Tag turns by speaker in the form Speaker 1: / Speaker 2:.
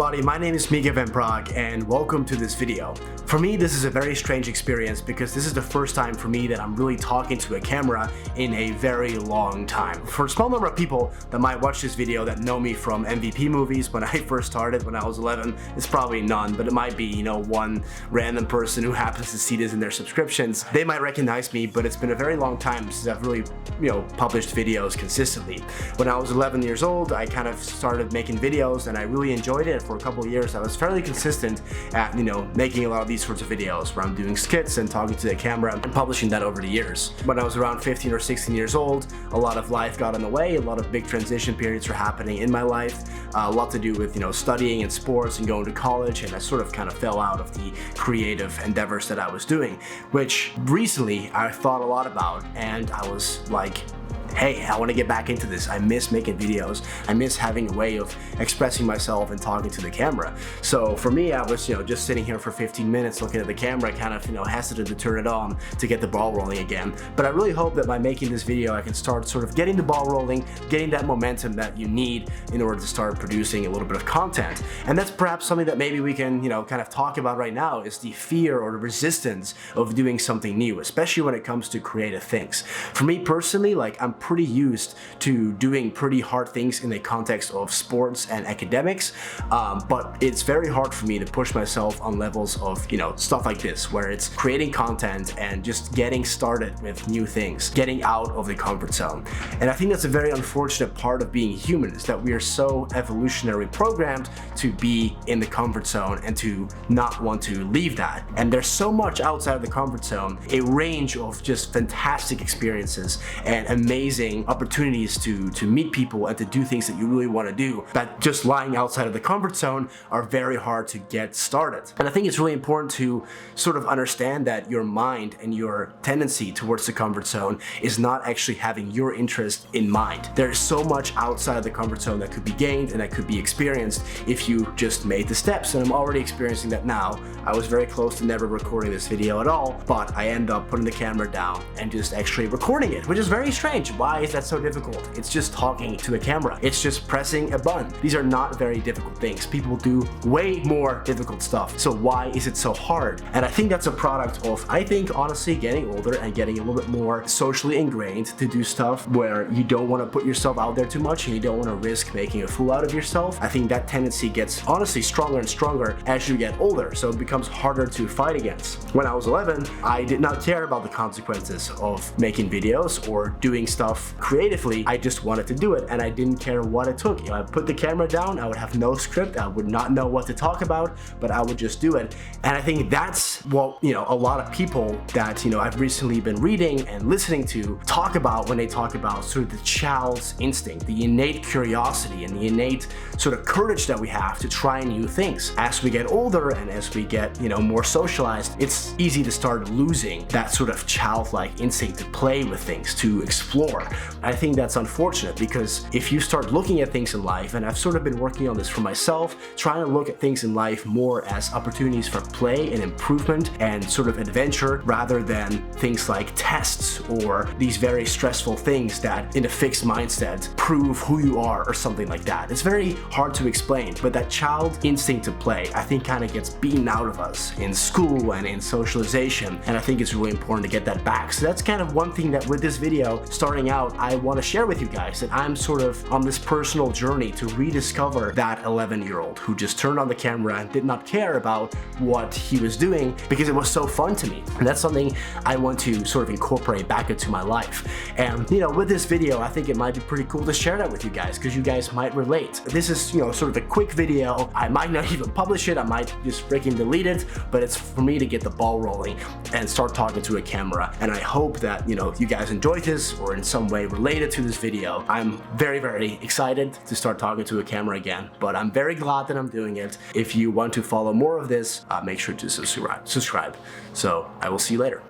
Speaker 1: everybody, my name is Micah van Praag and welcome to this video. For me, this is a very strange experience because this is the first time for me that I'm really talking to a camera in a very long time. For a small number of people that might watch this video that know me from MVP movies when I first started when I was 11, it's probably none, but it might be, one random person who happens to see this in their subscriptions. They might recognize me, but it's been a very long time since I've really, published videos consistently. When I was 11 years old, I kind of started making videos and I really enjoyed it. For a couple of years I was fairly consistent at making a lot of these sorts of videos where I'm doing skits and talking to the camera and publishing that over the years. When I was around 15 or 16 years old, a lot of life got in the way, a lot of big transition periods were happening in my life, a lot to do with studying and sports and going to college, and I sort of kind of fell out of the creative endeavors that I was doing, which recently I thought a lot about, and I was like, hey, I want to get back into this. I miss making videos. I miss having a way of expressing myself and talking to the camera. So for me, I was, just sitting here for 15 minutes looking at the camera, kind of, hesitant to turn it on to get the ball rolling again. But I really hope that by making this video, I can start sort of getting the ball rolling, getting that momentum that you need in order to start producing a little bit of content. And that's perhaps something that maybe we can, kind of talk about right now, is the fear or the resistance of doing something new, especially when it comes to creative things. For me personally, I'm pretty used to doing pretty hard things in the context of sports and academics, but it's very hard for me to push myself on levels of stuff like this, where it's creating content and just getting started with new things, getting out of the comfort zone. And I think that's a very unfortunate part of being human, is that we are so evolutionary programmed to be in the comfort zone and to not want to leave that. And there's so much outside of the comfort zone, a range of just fantastic experiences and amazing opportunities to meet people and to do things that you really want to do, that just lying outside of the comfort zone are very hard to get started. And I think it's really important to sort of understand that your mind and your tendency towards the comfort zone is not actually having your interest in mind. There's so much outside of the comfort zone that could be gained and that could be experienced if you just made the steps, and I'm already experiencing that now. I was very close to never recording this video at all, but I end up putting the camera down and just actually recording it, which is very strange. Why is that so difficult? It's just talking to the camera. It's just pressing a button. These are not very difficult things. People do way more difficult stuff. So why is it so hard? And I think that's a product of, honestly, getting older and getting a little bit more socially ingrained to do stuff where you don't want to put yourself out there too much and you don't want to risk making a fool out of yourself. I think that tendency gets honestly stronger and stronger as you get older, so it becomes harder to fight against. When I was 11, I did not care about the consequences of making videos or doing stuff creatively. I just wanted to do it and I didn't care what it took. I put the camera down, I would have no script, I would not know what to talk about, but I would just do it. And I think that's what, a lot of people that, I've recently been reading and listening to talk about when they talk about sort of the child's instinct, the innate curiosity and the innate sort of courage that we have to try new things. As we get older and as we get, more socialized, it's easy to start losing that sort of childlike instinct to play with things, to explore. I think that's unfortunate, because if you start looking at things in life, and I've sort of been working on this for myself, trying to look at things in life more as opportunities for play and improvement and sort of adventure, rather than things like tests or these very stressful things that in a fixed mindset prove who you are or something like that. It's very hard to explain, but that child instinct to play, I think, kind of gets beaten out of us in school and in socialization, and I think it's really important to get that back. So that's kind of one thing that with this video starting out, I want to share with you guys, that I'm sort of on this personal journey to rediscover that 11-year-old who just turned on the camera and did not care about what he was doing because it was so fun to me. And that's something I want to sort of incorporate back into my life. And with this video, I think it might be pretty cool to share that with you guys, because you guys might relate. This is sort of a quick video. I might not even publish it, I might just freaking delete it, but it's for me to get the ball rolling and start talking to a camera. And I hope that you guys enjoyed this or in some way related to this video. I'm very, very excited to start talking to a camera again, but I'm very glad that I'm doing it. If you want to follow more of this, make sure to subscribe. So I will see you later.